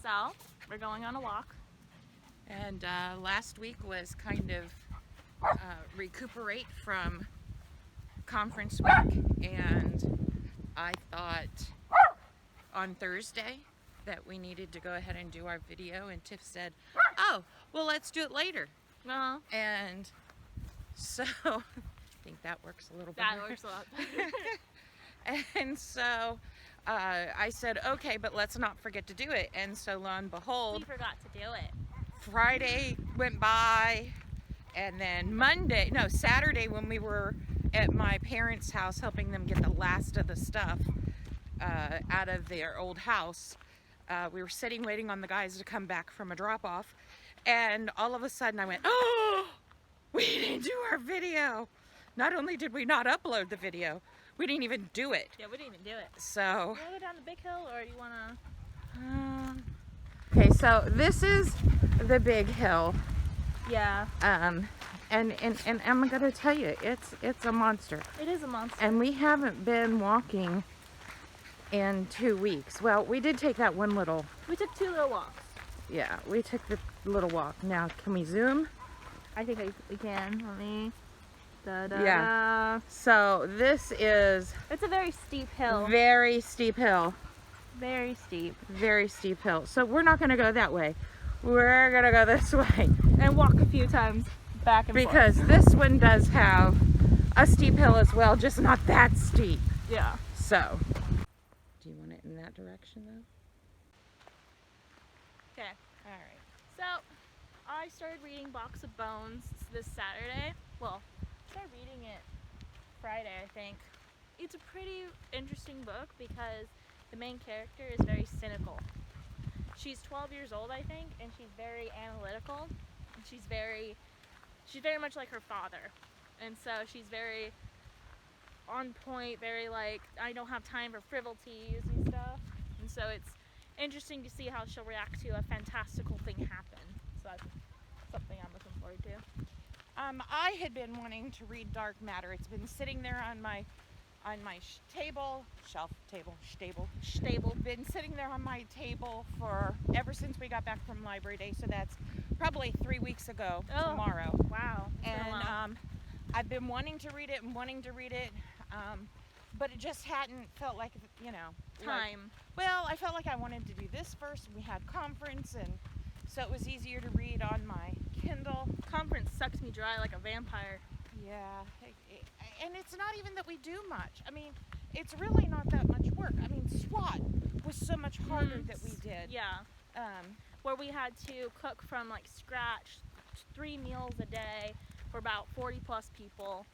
So, we're going on a walk. And last week was kind of recuperate from conference week, and I thought on Thursday that we needed to go ahead and do our video, and Tiff said, oh, well, let's do it later. Uh-huh. And so I think that works a little better. That works a lot better. And so I said, okay, but let's not forget to do it. And so lo and behold, We forgot to do it. Friday went by, and then Saturday, when we were at my parents' house helping them get the last of the stuff out of their old house, we were sitting waiting on the guys to come back from a drop-off, and all of a sudden I went, oh, we didn't do our video. Not only did we not upload the video, we didn't even do it. Yeah, we didn't even do it. So, You want to go down the big hill, or you want to... okay, so this is the big hill. Yeah. And I'm gonna tell you, it's a monster. It is a monster. And we haven't been walking in 2 weeks. Well, we did take that one little, We took 2 little walks. yeah, we took the little walk. Now, can we zoom? I think we can. Let me... Yeah. So this is It's a very steep hill. very steep hill. Very steep. Very steep hill. So we're not gonna go that way. We're gonna go this way. And walk a few times back and Because forth. this one does have a steep hill as well, just not that steep. Yeah. So, do you want it in that direction though? Okay. Alright. So, I started reading Box of Bones this Saturday. Well, I started reading it Friday, I think. It's a pretty interesting book because the main character is very cynical. She's 12 years old, I think, and she's very analytical. And she's very much like her father. And so she's very on point, very like, I don't have time for frivolities and stuff. And so it's interesting to see how she'll react to a fantastical thing happen. So that's something I'm looking forward to. I had been wanting to read Dark Matter. It's been sitting there on my stable. Been sitting there on my table for ever since we got back from Library Day. So that's probably 3 weeks ago tomorrow. Wow. And I've been wanting to read it, but it just hadn't felt like, time. I felt like I wanted to do this first. We had conference, and so it was easier to read on my Kindle. Conference sucks me dry like a vampire. Yeah, and it's not even that we do much. I mean, it's really not that much work. I mean, SWAT was so much harder that we did. Yeah. Where we had to cook from like scratch 3 meals a day for about 40 plus people.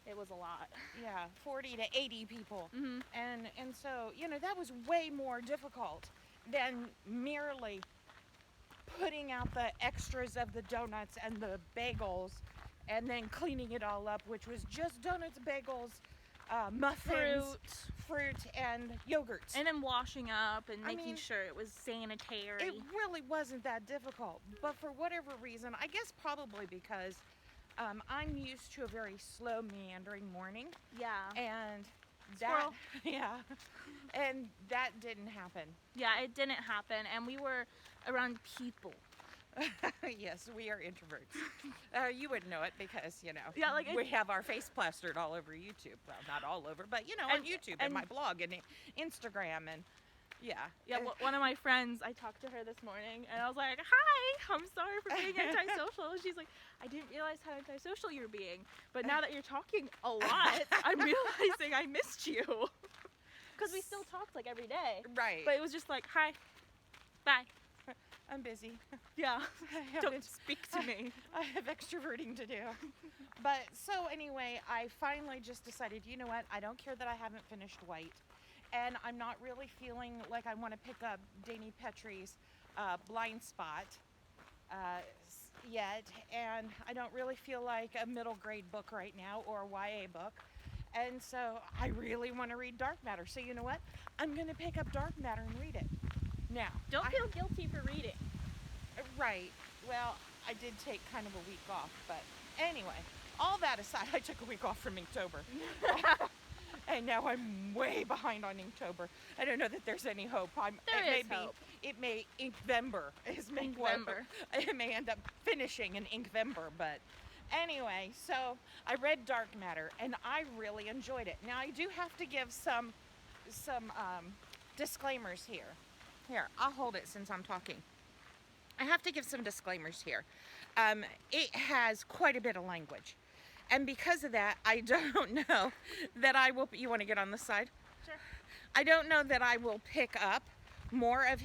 It was a lot. Yeah, 40 to 80 people. Mm-hmm. And so, that was way more difficult than merely putting out the extras of the donuts and the bagels and then cleaning it all up, which was just donuts, bagels, muffins, fruit, and yogurts. And then washing up and making sure it was sanitary. It really wasn't that difficult. But for whatever reason, I guess probably because I'm used to a very slow, meandering morning. Yeah. And Squirrel. and that didn't happen. Yeah, it didn't happen. And we were around people. Yes, we are introverts. You would know it because, Yeah, like we have our face plastered all over YouTube. Well, not all over, but, on YouTube and my blog and Instagram and, yeah. Yeah, one of my friends, I talked to her this morning, and I was like, hi, I'm sorry for being antisocial. She's like, I didn't realize how antisocial you were being, but now that you're talking a lot, I'm realizing I missed you. Because we still talked, like, every day. Right. But it was just like, hi, bye. I'm busy. Yeah, don't speak to me. I have extroverting to do. But, so anyway, I finally just decided, you know what, I don't care that I haven't finished White. And I'm not really feeling like I want to pick up Danny Petrie's Blind Spot yet. And I don't really feel like a middle grade book right now or a YA book. And so I really want to read Dark Matter. So you know what? I'm going to pick up Dark Matter and read it. Now, don't feel guilty for reading. Right. Well, I did take kind of a week off. But anyway, all that aside, I took a week off from Inktober. And now I'm way behind on Inktober. I don't know that there's any hope. There is hope. It may Inkvember is Inkvember. It may end up finishing in Inkvember, but anyway, so I read Dark Matter and I really enjoyed it. Now I do have to give some disclaimers here. Here, I'll hold it since I'm talking. I have to give some disclaimers here. It has quite a bit of language. And because of that, I don't know that I will, you want to get on this side? Sure. I don't know that I will pick up more of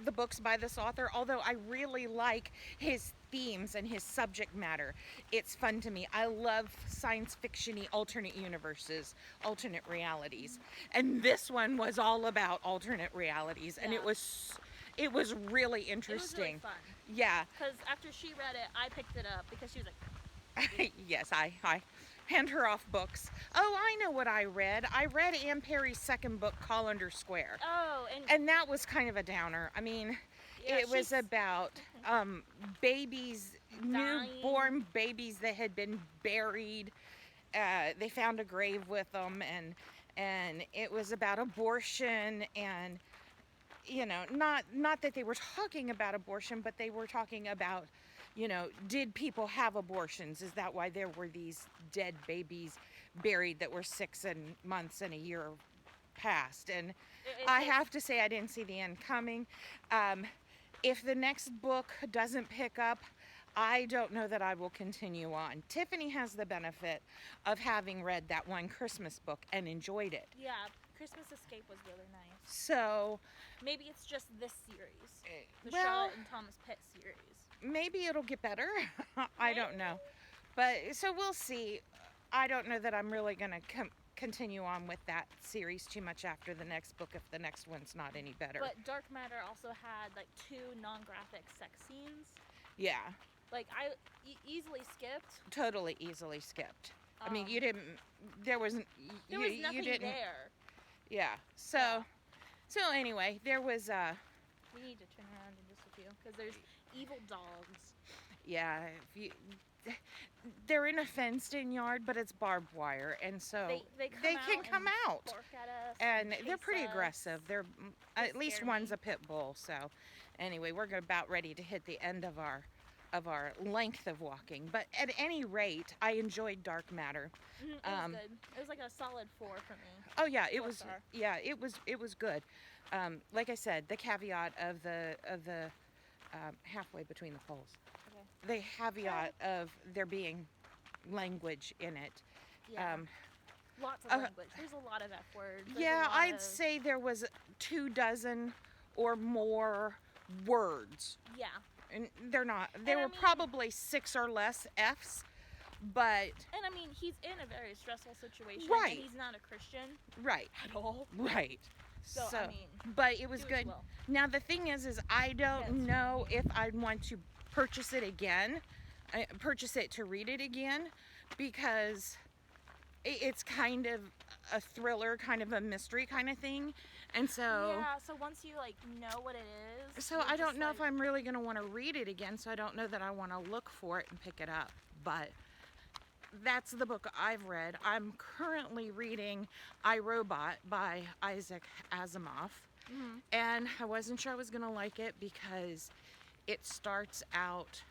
the books by this author, although I really like his themes and his subject matter. It's fun to me. I love science fiction-y alternate universes, alternate realities. And this one was all about alternate realities, and it was really interesting. It was really fun. Yeah. Because after she read it, I picked it up because she was like, yes, I hand her off books. Oh, I know what I read. I read Ann Perry's second book, Colander Square. oh, And that was kind of a downer. I mean, yeah, it was about babies, Dying. newborn babies that had been buried. They found a grave with them, and it was about abortion, and you know, not that they were talking about abortion, but they were talking about, you know, did people have abortions? Is that why there were these dead babies buried that were 6 months and a year past? And I have to say, I didn't see the end coming. If the next book doesn't pick up, I don't know that I will continue on. Tiffany has the benefit of having read that one Christmas book and enjoyed it. yeah, Christmas Escape was really nice. So Maybe it's just this series, the well, Charlotte and Thomas Pitt series. maybe it'll get better. I don't know. But so we'll see. I don't know that I'm really going to continue on with that series too much after the next book if the next one's not any better. But Dark Matter also had like 2 non-graphic sex scenes. Yeah, Like I easily skipped. totally easily skipped. I mean, Um, you didn't. There wasn't. There you, was nothing you didn't. there. Yeah. So, Yeah. so anyway, there was. We need to turn around in just a few because there's evil dogs. Yeah. They're in a fenced-in yard, but it's barbed wire, and so They can come and out. bark at us And they're chase pretty us. aggressive. They're They at least scare one's me. a pit bull. So, anyway, we're about ready to hit the end of our length of walking. But at any rate, I enjoyed Dark Matter. Mhm, it was good. It was like a solid 4 for me. Oh yeah, it 4 was. star. Yeah, it was good. Like I said, the caveat of the halfway between the poles. Okay. The caveat of there being language in it. Yeah. Lots of uh, language. There's a lot of F words. There's a Yeah, lot I'd of- say there was 24 or more words. Yeah. And they're not. There I were mean- probably 6 or less F's, but And I mean, he's in a very stressful situation. Right. And he's not a Christian right, at all. right. So, I mean, but it was do as good. well. Now the thing is I don't Yes. know if I want to purchase it again, purchase it to read it again, because it's kind of a thriller, kind of a mystery kind of thing, and so. Yeah, so once you like know what it is. So you're I don't just know like, if I'm really going to want to read it again, so I don't know that I want to look for it and pick it up. But that's the book I've read. I'm currently reading I, Robot by Isaac Asimov. Mhm. And I wasn't sure I was going to like it because it starts out,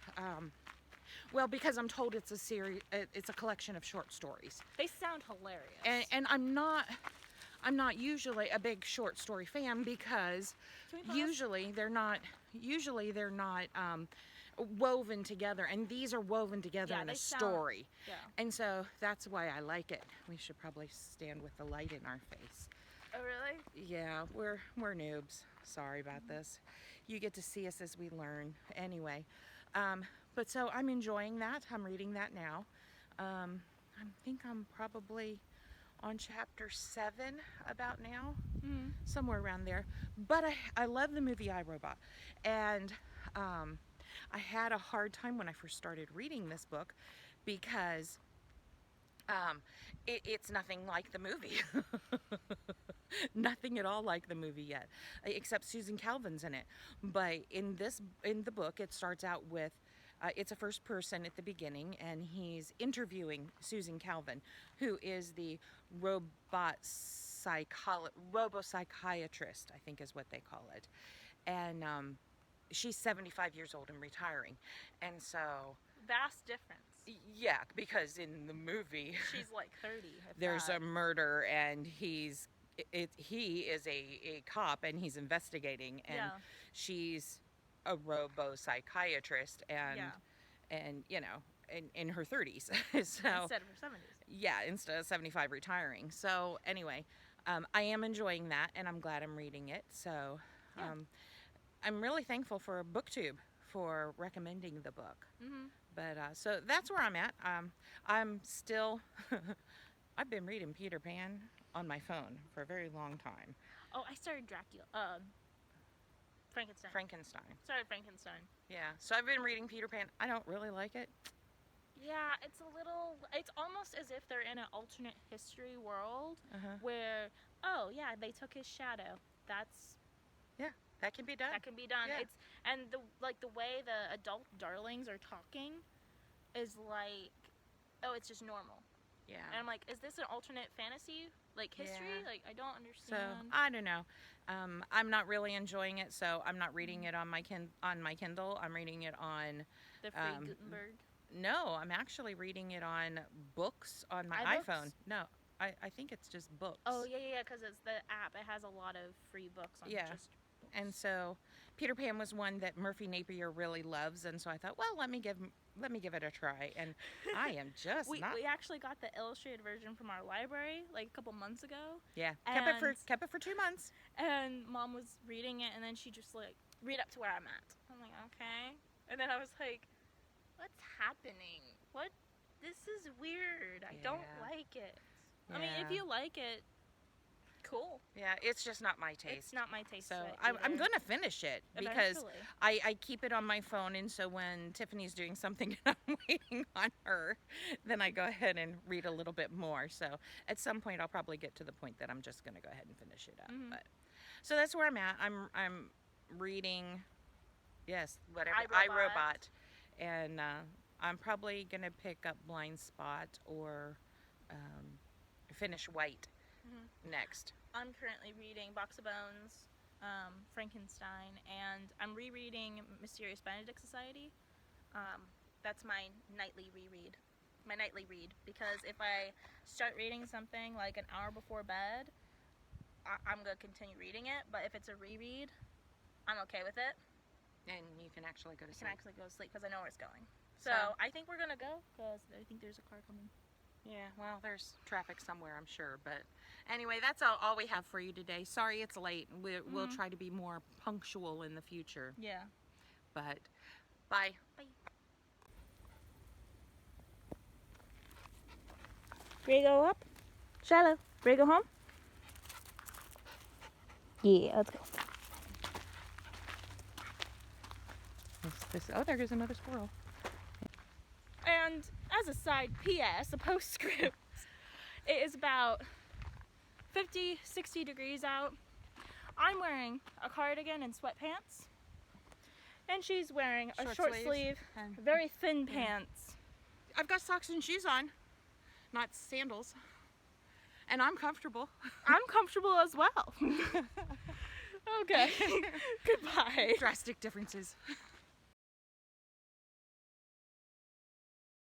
well, because I'm told it's a series, it's a collection of short stories. They sound hilarious. And I'm not usually a big short story fan because Can we pause? usually they're not woven together, and these are woven together Yeah, in a they sound- story. Yeah. And so that's why I like it. We should probably stand with the light in our face. Oh really? Yeah, we're noobs. Sorry about this. You get to see us as we learn. Anyway, but so I'm enjoying that. I'm reading that now. I think I'm probably on chapter 7 about now, Mm-hmm. somewhere around there. But I love the movie I, Robot, and I had a hard time when I first started reading this book because it's nothing like the movie. Nothing at all like the movie yet, except Susan Calvin's in it. But in the book, it starts out with It's a first person at the beginning, and he's interviewing Susan Calvin, who is the robopsychiatrist, I think is what they call it. And she's 75 years old and retiring. And so, Vast difference. yeah, because in the movie, She's like 30. there's a murder, and he is a cop, and he's investigating, and Yeah. she's a robo-psychiatrist, and Yeah. you know, in her 30s. So Instead of her 70s. yeah, instead of 75 retiring. So anyway, I am enjoying that, and I'm glad I'm reading it. So Yeah. I'm really thankful for BookTube for recommending the book. Mm-hmm. But so that's where I'm at. I'm still I've been reading Peter Pan on my phone for a very long time. Oh, I started Dracula. Frankenstein. Started Frankenstein. Yeah, so I've been reading Peter Pan. I don't really like it. Yeah, it's almost as if they're in an alternate history world where, oh yeah, they took his shadow. That can be done. That can be done. Yeah. And the way the adult darlings are talking is like, oh, it's just normal. Yeah. And I'm like, is this an alternate fantasy like history? Yeah. Like, I don't So understand. I don't know. I'm not really enjoying it, so I'm not reading it on my Kindle. I'm reading it on. The Free Gutenberg. No, I'm actually reading it on books on my iBooks? iPhone. No, I think it's just books. Oh yeah, because it's the app. It has a lot of free books on Yeah. just. And so Peter Pan was one that Murphy Napier really loves, and so I thought, well, let me give it a try. And I am just We not. actually got the illustrated version from our library like a couple months ago. Yeah, And- kept it for 2 months. And Mom was reading it, and then she just like, read up to where I'm at. I'm like, okay. And then I was like, what's happening? What? This is weird. I don't Yeah. like it. I mean, if Yeah. you like it, cool. Yeah, it's just not my taste. It's not my taste. So either. I'm gonna finish it because Eventually. I keep it on my phone, and so when Tiffany's doing something and I'm waiting on her, then I go ahead and read a little bit more. So at some point I'll probably get to the point that I'm just gonna go ahead and finish it up. Mhm. But so that's where I'm at. I'm reading, yes, whatever, iRobot. iRobot, and I'm probably gonna pick up Blind Spot or finish White next. I'm currently reading Box of Bones, Frankenstein, and I'm rereading Mysterious Benedict Society. That's my nightly reread. My nightly read, because if I start reading something like an hour before bed, I'm going to continue reading it, but if it's a reread, I'm okay with it. And you can actually go to I sleep. can actually go to sleep because I know where it's going. So I think we're going to go because I think there's a car coming. Yeah, well, there's traffic somewhere, I'm sure. But anyway, that's all we have for you today. Sorry it's late. We'll try to be more punctual in the future. Yeah. But bye. Bye. Ready to go up? Shiloh, ready to go home? Yeah, let's go. Oh, there goes another squirrel. And as a side PS, a postscript, it is about 50, 60 degrees out. I'm wearing a cardigan and sweatpants. And she's wearing a short sleeve, And very thin pants. I've got socks and shoes on, not sandals. And I'm comfortable. I'm comfortable as well. Okay. Goodbye. Drastic differences.